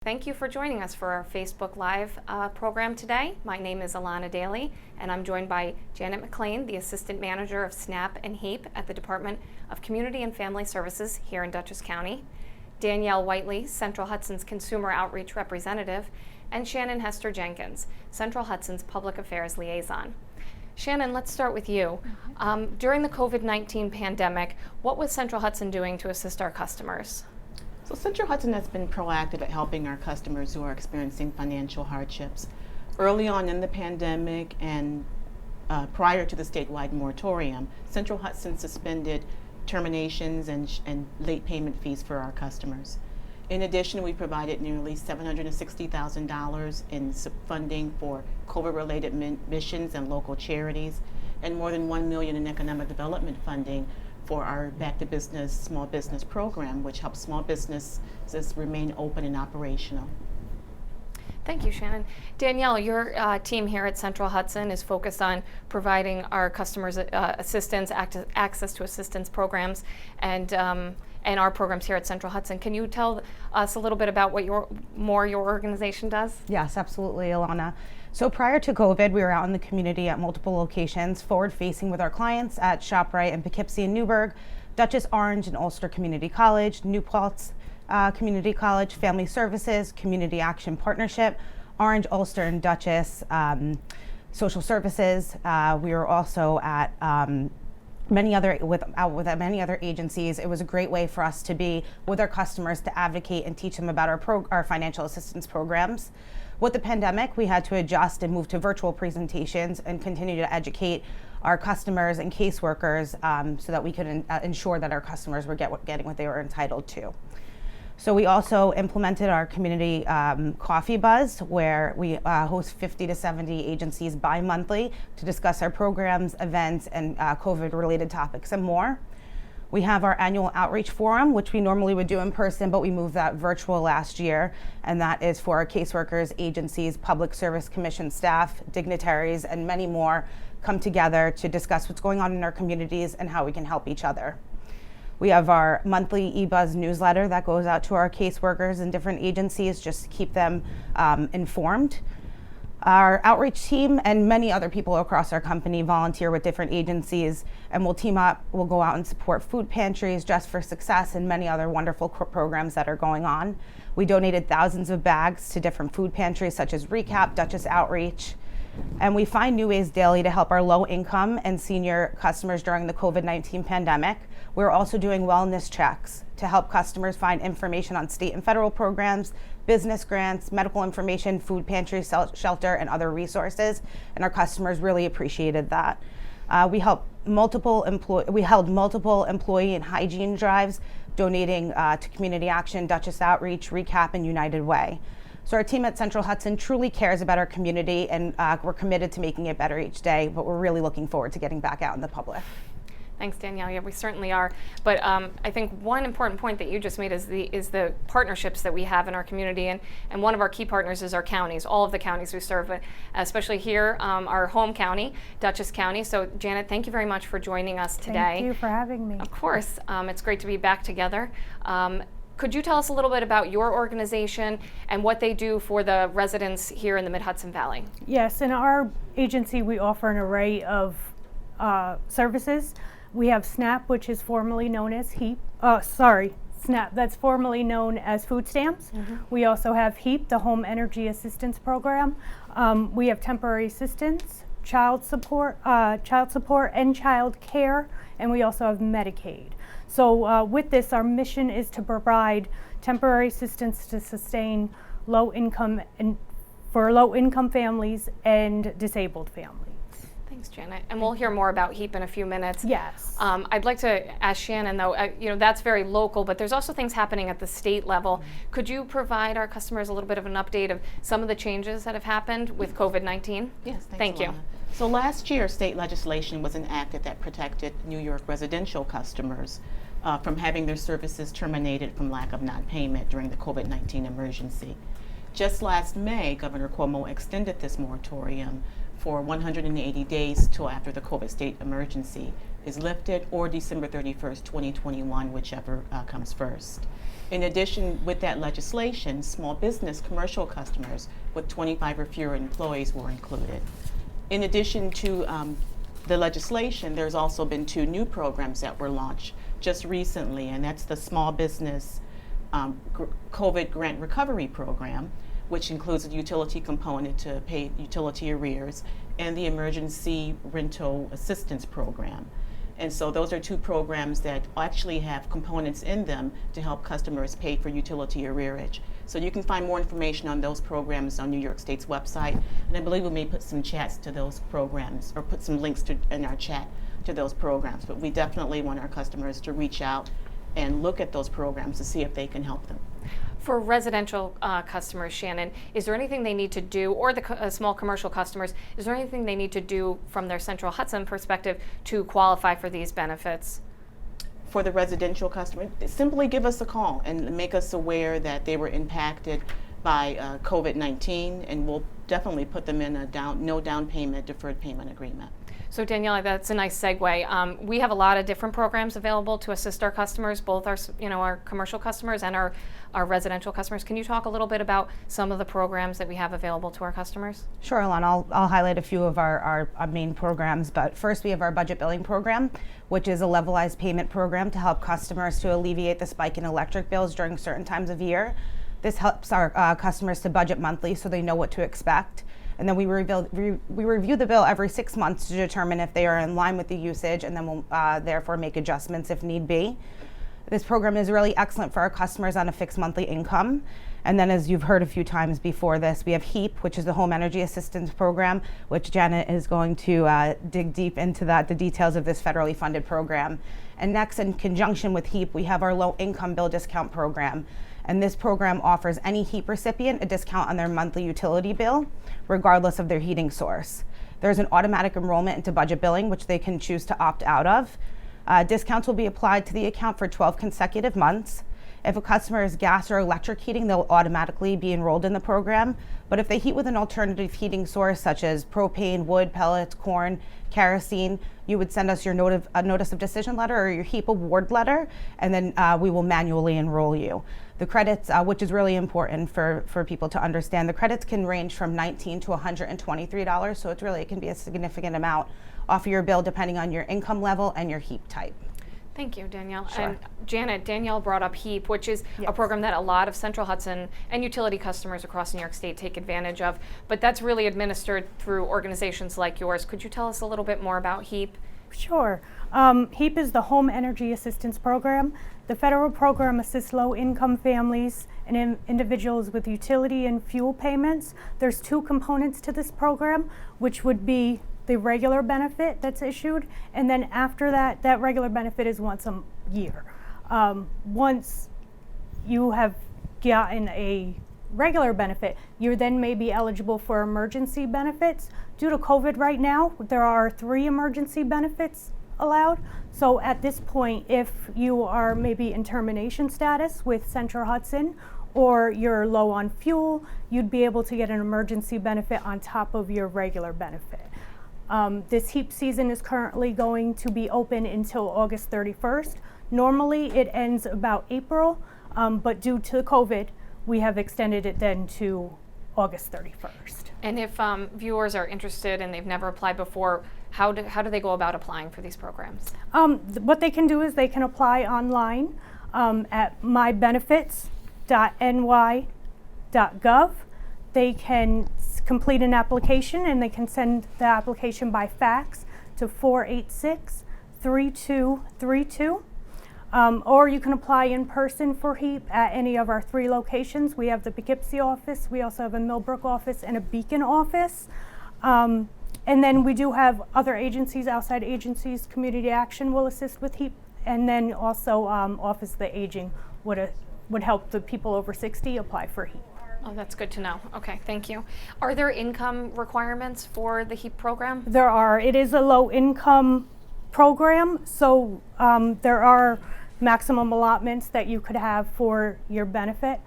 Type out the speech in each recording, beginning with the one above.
Thank you for joining us for our Facebook Live program today. My name is Alana Daly, and I'm joined by Janet McLean, the Assistant Manager of SNAP and HEAP at the Department of Community and Family Services here in Dutchess County, Danielle Whiteley, Central Hudson's Consumer Outreach Representative, and Shannon Hester Jenkins, Central Hudson's Public Affairs Liaison. Shannon, let's start with you. During the COVID-19 pandemic, what was Central Hudson doing to assist our customers? So Central Hudson has been proactive at helping our customers who are experiencing financial hardships. Early on in the pandemic and prior to the statewide moratorium, Central Hudson suspended terminations and late payment fees for our customers. In addition, we provided nearly $760,000 in funding for COVID-related missions and local charities, and more than $1 million in economic development funding for our Back to Business small business program, which helps small businesses remain open and operational. Thank you, Shannon. Danielle, your team here at Central Hudson is focused on providing our customers assistance, access to assistance programs, and our programs here at Central Hudson. Can you tell us a little bit about what your organization does? Yes, absolutely, Ilana. So prior to COVID, we were out in the community at multiple locations, forward-facing with our clients at ShopRite and Poughkeepsie and Newburgh, Dutchess Orange and Ulster Community College, New Paltz Community College, Family Services, Community Action Partnership, Orange, Ulster, and Dutchess Social Services. We were also at many other agencies. It was a great way for us to be with our customers to advocate and teach them about our financial assistance programs. With the pandemic, we had to adjust and move to virtual presentations and continue to educate our customers and caseworkers so that we could ensure that our customers were getting what they were entitled to. So we also implemented our community coffee buzz, where we host 50 to 70 agencies bi-monthly to discuss our programs, events, and COVID-related topics and more. We have our annual outreach forum, which we normally would do in person, but we moved that virtual last year, and that is for our caseworkers, agencies, public service commission staff, dignitaries, and many more come together to discuss what's going on in our communities and how we can help each other. We have our monthly eBuzz newsletter that goes out to our caseworkers and different agencies just to keep them informed. Our outreach team and many other people across our company volunteer with different agencies, and we'll team up, we'll go out and support food pantries, Dress for Success, and many other wonderful programs that are going on. We donated thousands of bags to different food pantries such as Recap, Dutchess Outreach, and we find new ways daily to help our low income and senior customers during the COVID-19 pandemic. We're also doing wellness checks to help customers find information on state and federal programs, business grants, medical information, food pantry, shelter, and other resources, and our customers really appreciated that. We held multiple employee and hygiene drives, donating to Community Action, Dutchess Outreach, Recap, and United Way. So our team at Central Hudson truly cares about our community, and we're committed to making it better each day, but we're really looking forward to getting back out in the public. Thanks, Danielle. Yeah, we certainly are. But I think one important point that you just made is the partnerships that we have in our community, and one of our key partners is our counties, all of the counties we serve, especially here, our home county, Dutchess County. So Janet, thank you very much for joining us today. Thank you for having me. Of course. It's great to be back together. Could you tell us a little bit about your organization and what they do for the residents here in the Mid-Hudson Valley? Yes, in our agency we offer an array of services. We have SNAP, which is formerly known as HEAP. SNAP, that's formerly known as food stamps. Mm-hmm. We also have HEAP, the Home Energy Assistance Program. We have temporary assistance, child support, and child care, and we also have Medicaid. So with this, our mission is to provide temporary assistance to sustain low-income families and disabled families. Thanks, Janet. And we'll hear more about HEAP in a few minutes. Yes. I'd like to ask Shannon, though, that's very local, but there's also things happening at the state level. Mm-hmm. Could you provide our customers a little bit of an update of some of the changes that have happened with COVID-19? Yes, thank you. So last year, state legislation was enacted that protected New York residential customers from having their services terminated from lack of non-payment during the COVID-19 emergency. Just last May, Governor Cuomo extended this moratorium for 180 days till after the COVID state emergency is lifted, or December 31st, 2021, whichever comes first. In addition, with that legislation, small business commercial customers with 25 or fewer employees were included. In addition to the legislation, there's also been 2 new programs that were launched just recently, and that's the Small Business COVID Grant Recovery Program, which includes a utility component to pay utility arrears, and the Emergency Rental Assistance Program. And so those are 2 programs that actually have components in them to help customers pay for utility arrearage. So you can find more information on those programs on New York State's website, and I believe we may put some chats to those programs or put some links in our chat to those programs. But we definitely want our customers to reach out and look at those programs to see if they can help them. For residential customers, Shannon, is there anything they need to do, or the small commercial customers, is there anything they need to do from their Central Hudson perspective to qualify for these benefits? For the residential customer, simply give us a call and make us aware that they were impacted by COVID-19, and we'll definitely put them in a no down payment, deferred payment agreement. So Daniela, that's a nice segue. We have a lot of different programs available to assist our customers, both our commercial customers and our residential customers. Can you talk a little bit about some of the programs that we have available to our customers? Sure, Alana. I'll highlight a few of our main programs, but first we have our budget billing program, which is a levelized payment program to help customers to alleviate the spike in electric bills during certain times of year. This helps our customers to budget monthly so they know what to expect. And then we review the bill every 6 months to determine if they are in line with the usage, and then we'll therefore make adjustments if need be. This program is really excellent for our customers on a fixed monthly income. And then, as you've heard a few times before this, we have HEAP, which is the Home Energy Assistance Program, which Janet is going to dig deep into the details of this federally funded program. And next, in conjunction with HEAP, we have our Low Income Bill Discount Program. And this program offers any HEAP recipient a discount on their monthly utility bill, regardless of their heating source. There's an automatic enrollment into budget billing, which they can choose to opt out of. Discounts will be applied to the account for 12 consecutive months. If a customer is gas or electric heating, they'll automatically be enrolled in the program. But if they heat with an alternative heating source, such as propane, wood, pellets, corn, kerosene, you would send us your notice of decision letter or your HEAP award letter, and then we will manually enroll you. The credits, which is really important for people to understand, the credits can range from $19 to $123, so it can be a significant amount off of your bill depending on your income level and your HEAP type. Thank you, Danielle. Sure. And Janet, Danielle brought up HEAP, which is a program that a lot of Central Hudson and utility customers across New York State take advantage of, but that's really administered through organizations like yours. Could you tell us a little bit more about HEAP? Sure. HEAP is the Home Energy Assistance Program. The federal program assists low-income families and individuals with utility and fuel payments. There's 2 components to this program, which would be the regular benefit that's issued, and then after that, that regular benefit is once a year. Once you have gotten a regular benefit, you then may be eligible for emergency benefits. Due to COVID right now, there are 3 emergency benefits allowed. So at this point, if you are maybe in termination status with Central Hudson, or you're low on fuel, you'd be able to get an emergency benefit on top of your regular benefit. This HEAP season is currently going to be open until August 31st. Normally it ends about April, but due to COVID, we have extended it then to August 31st. And if viewers are interested and they've never applied before, how do they go about applying for these programs? What they can do is they can apply online at mybenefits.ny.gov. They can complete an application and they can send the application by fax to 486-3232. Or you can apply in person for HEAP at any of our 3 locations. We have the Poughkeepsie office, we also have a Millbrook office and a Beacon office. And then we do have other agencies, outside agencies. Community Action will assist with HEAP, and then also Office of the Aging would help the people over 60 apply for HEAP. Oh, that's good to know. Okay, thank you. Are there income requirements for the HEAP program? There are. It is a low income program, so there are maximum allotments that you could have for your benefit.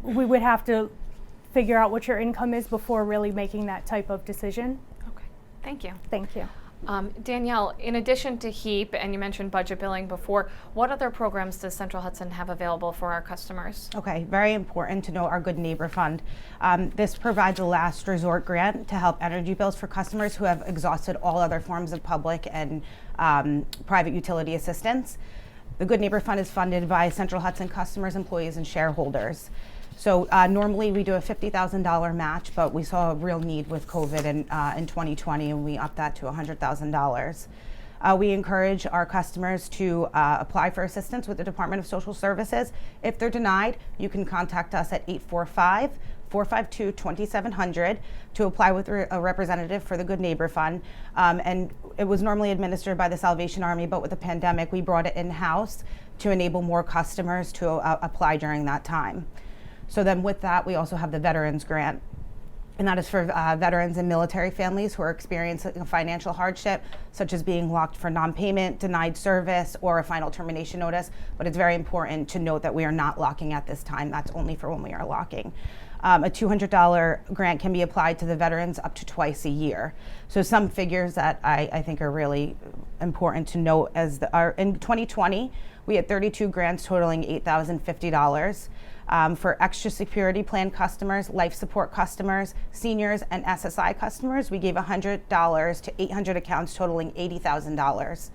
We would have to figure out what your income is before really making that type of decision. Okay, thank you. Thank you. Danielle, in addition to HEAP, and you mentioned budget billing before, what other programs does Central Hudson have available for our customers? Okay, very important to know our Good Neighbor Fund. This provides a last resort grant to help energy bills for customers who have exhausted all other forms of public and private utility assistance. The Good Neighbor Fund is funded by Central Hudson customers, employees, and shareholders. So normally we do a $50,000 match, but we saw a real need with COVID in 2020, and we upped that to $100,000. We encourage our customers to apply for assistance with the Department of Social Services. If they're denied, you can contact us at 845-452-2700 to apply with a representative for the Good Neighbor Fund. And it was normally administered by the Salvation Army, but with the pandemic, we brought it in-house to enable more customers to apply during that time. So then with that, we also have the Veterans Grant. And that is for veterans and military families who are experiencing a financial hardship, such as being locked for non-payment, denied service, or a final termination notice. But it's very important to note that we are not locking at this time. That's only for when we are locking. A $200 grant can be applied to the veterans up to twice a year. So some figures that I think are really important to note in 2020, we had 32 grants totaling $8,050. For extra security plan customers, life support customers, seniors, and SSI customers, we gave $100 to 800 accounts totaling $80,000.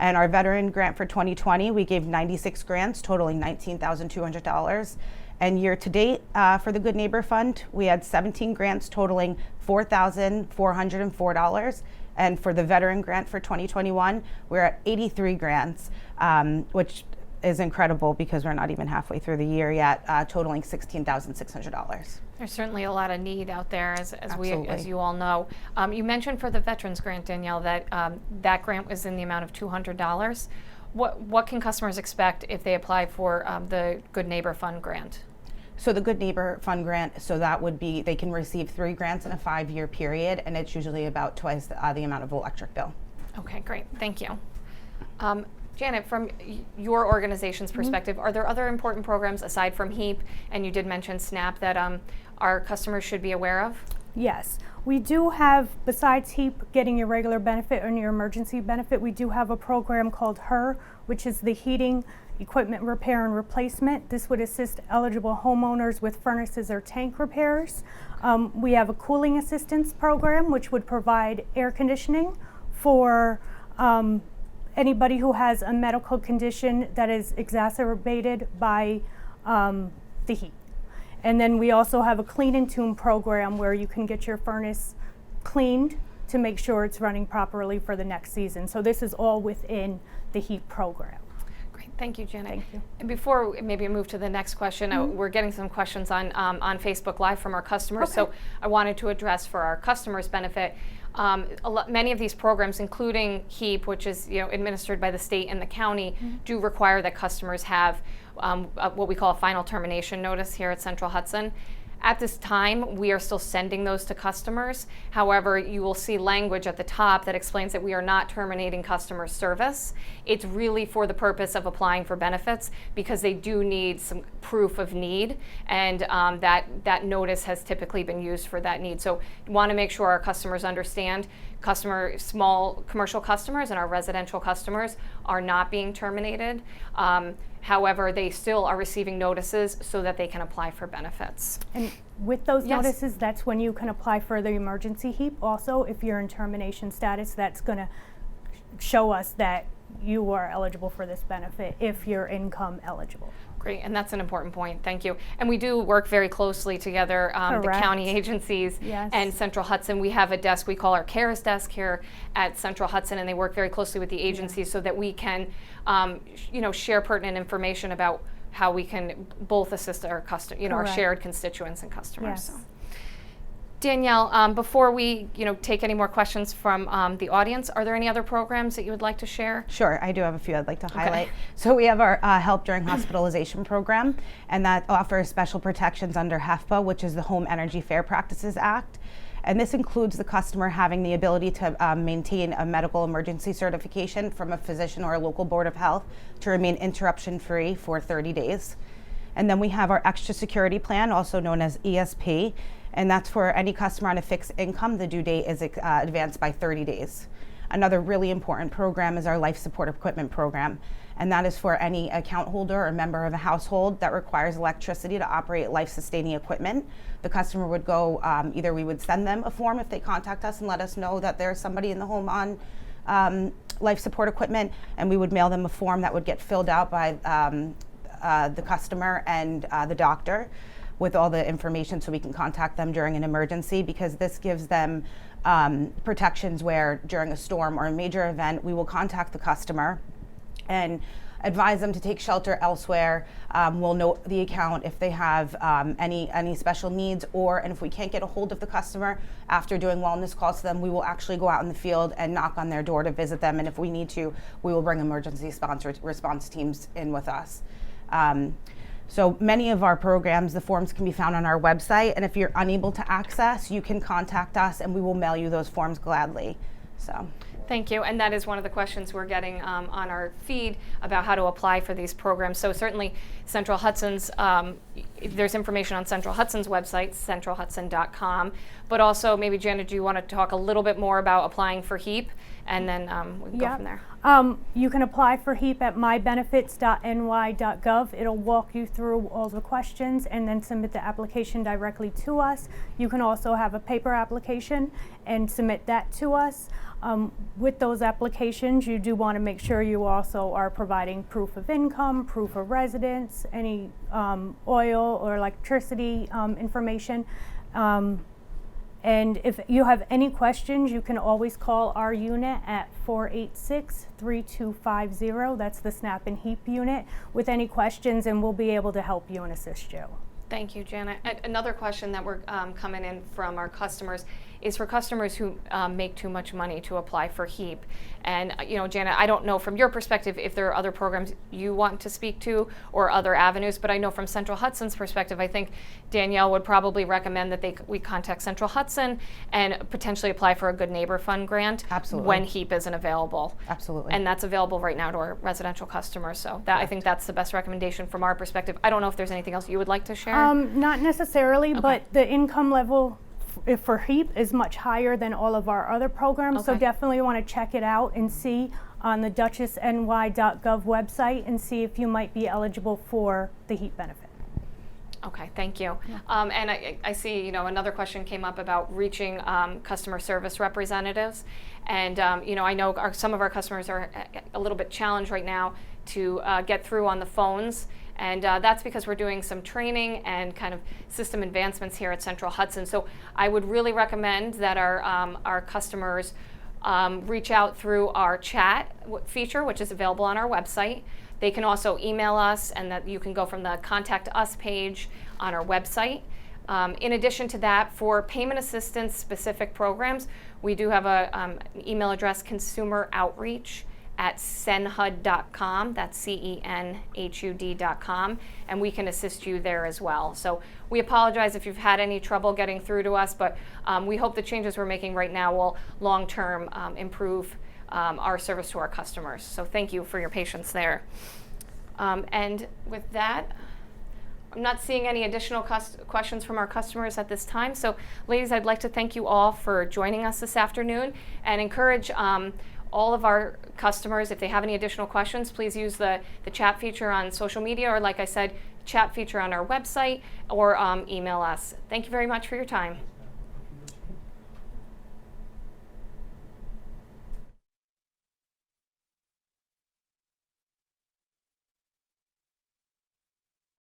And our veteran grant for 2020, we gave 96 grants totaling $19,200. And year to date, for the Good Neighbor Fund, we had 17 grants totaling $4,404. And for the veteran grant for 2021, we're at 83 grants, which is incredible because we're not even halfway through the year yet, totaling $16,600. There's certainly a lot of need out there, as Absolutely. you all know. You mentioned for the Veterans Grant, Danielle, that that grant was in the amount of $200. What can customers expect if they apply for the Good Neighbor Fund grant? So the Good Neighbor Fund grant, so that would be, they can receive 3 grants in a 5-year period, and it's usually about twice the amount of electric bill. Okay, great, thank you. Janet, from your organization's perspective, are there other important programs aside from HEAP, and you did mention SNAP, that our customers should be aware of? Yes, we do have, besides HEAP, getting your regular benefit and your emergency benefit, we do have a program called HER, which is the Heating Equipment Repair and Replacement. This would assist eligible homeowners with furnaces or tank repairs. We have a cooling assistance program, which would provide air conditioning for anybody who has a medical condition that is exacerbated by the heat. And then we also have a clean and tune program where you can get your furnace cleaned to make sure it's running properly for the next season. So this is all within the HEAP program. Great, thank you, Janet. Thank you. And before maybe move to the next question, we're getting some questions on Facebook Live from our customers. Okay. So I wanted to address for our customers' benefit. Many of these programs, including HEAP, which is administered by the state and the county, do require that customers have what we call a final termination notice here at Central Hudson. At this time, we are still sending those to customers. However, you will see language at the top that explains that we are not terminating customer service. It's really for the purpose of applying for benefits because they do need some proof of need, and that notice has typically been used for that need. So we want to make sure our customers understand small commercial customers and our residential customers are not being terminated. However, they still are receiving notices so that they can apply for benefits. And with those Yes. notices, that's when you can apply for the emergency HEAP. Also, if you're in termination status, that's going to show us that you are eligible for this benefit if you're income eligible. Great, and that's an important point. Thank you. And we do work very closely together, the Correct. county agencies Yes. and Central Hudson. We have a desk we call our CARES desk here at Central Hudson, and they work very closely with the agencies so that we can, share pertinent information about how we can both assist our our Correct. shared constituents and customers. Yes. So. Danielle, before we take any more questions from the audience, are there any other programs that you would like to share? Sure, I do have a few I'd like to highlight. So we have our Help During Hospitalization program, and that offers special protections under HEFPA, which is the Home Energy Fair Practices Act. And this includes the customer having the ability to maintain a medical emergency certification from a physician or a local board of health to remain interruption-free for 30 days. And then we have our Extra Security Plan, also known as ESP, and that's for any customer on a fixed income. The due date is advanced by 30 days. Another really important program is our life support equipment program. And that is for any account holder or member of a household that requires electricity to operate life-sustaining equipment. The customer would go, either we would send them a form if they contact us and let us know that there's somebody in the home on life support equipment, and we would mail them a form that would get filled out by the customer and the doctor with all the information so we can contact them during an emergency, because this gives them protections where during a storm or a major event, we will contact the customer and advise them to take shelter elsewhere. We'll note the account if they have any special needs, and if we can't get a hold of the customer after doing wellness calls to them, we will actually go out in the field and knock on their door to visit them. And if we need to, we will bring emergency response teams in with us. So many of our programs, the forms can be found on our website, and if you're unable to access, you can contact us and we will mail you those forms gladly. So. Thank you, and that is one of the questions we're getting on our feed about how to apply for these programs. So certainly Central Hudson's, there's information on Central Hudson's website, centralhudson.com, but also maybe Janet, do you want to talk a little bit more about applying for HEAP, and then we can go from there. You can apply for HEAP at mybenefits.ny.gov. It'll walk you through all the questions and then submit the application directly to us. You can also have a paper application and submit that to us. With those applications, you do want to make sure you also are providing proof of income, proof of residence, any oil or electricity information. And if you have any questions, you can always call our unit at 486-3250. That's the SNAP and HEAP unit with any questions, and we'll be able to help you and assist you. Thank you, Janet. Another question that we're coming in from our customers is for customers who make too much money to apply for HEAP. And Janet, I don't know from your perspective if there are other programs you want to speak to or other avenues, but I know from Central Hudson's perspective, I think Danielle would probably recommend that we contact Central Hudson and potentially apply for a Good Neighbor Fund grant. Absolutely. When HEAP isn't available. Absolutely. And that's available right now to our residential customers. So I think that's the best recommendation from our perspective. I don't know if there's anything else you would like to share. Not necessarily, but the income level for HEAP is much higher than all of our other programs, so definitely want to check it out and see on the duchessny.gov website and see if you might be eligible for the HEAP benefit. Okay, thank you. And I see, another question came up about reaching customer service representatives. And, I know some of our customers are a little bit challenged right now to get through on the phones. And that's because we're doing some training and kind of system advancements here at Central Hudson. So I would really recommend that our customers reach out through our chat feature, which is available on our website. They can also email us, and that you can go from the Contact Us page on our website. In addition to that, for payment assistance specific programs, we do have an email address, consumeroutreach@cenhud.com. That's CENHUD.com, and we can assist you there as well. So we apologize if you've had any trouble getting through to us, but we hope the changes we're making right now will long-term improve our service to our customers. So thank you for your patience there. And with that, I'm not seeing any additional questions from our customers at this time. So ladies, I'd like to thank you all for joining us this afternoon and encourage all of our customers, if they have any additional questions, please use the chat feature on social media, or like I said, chat feature on our website, or email us. Thank you very much for your time.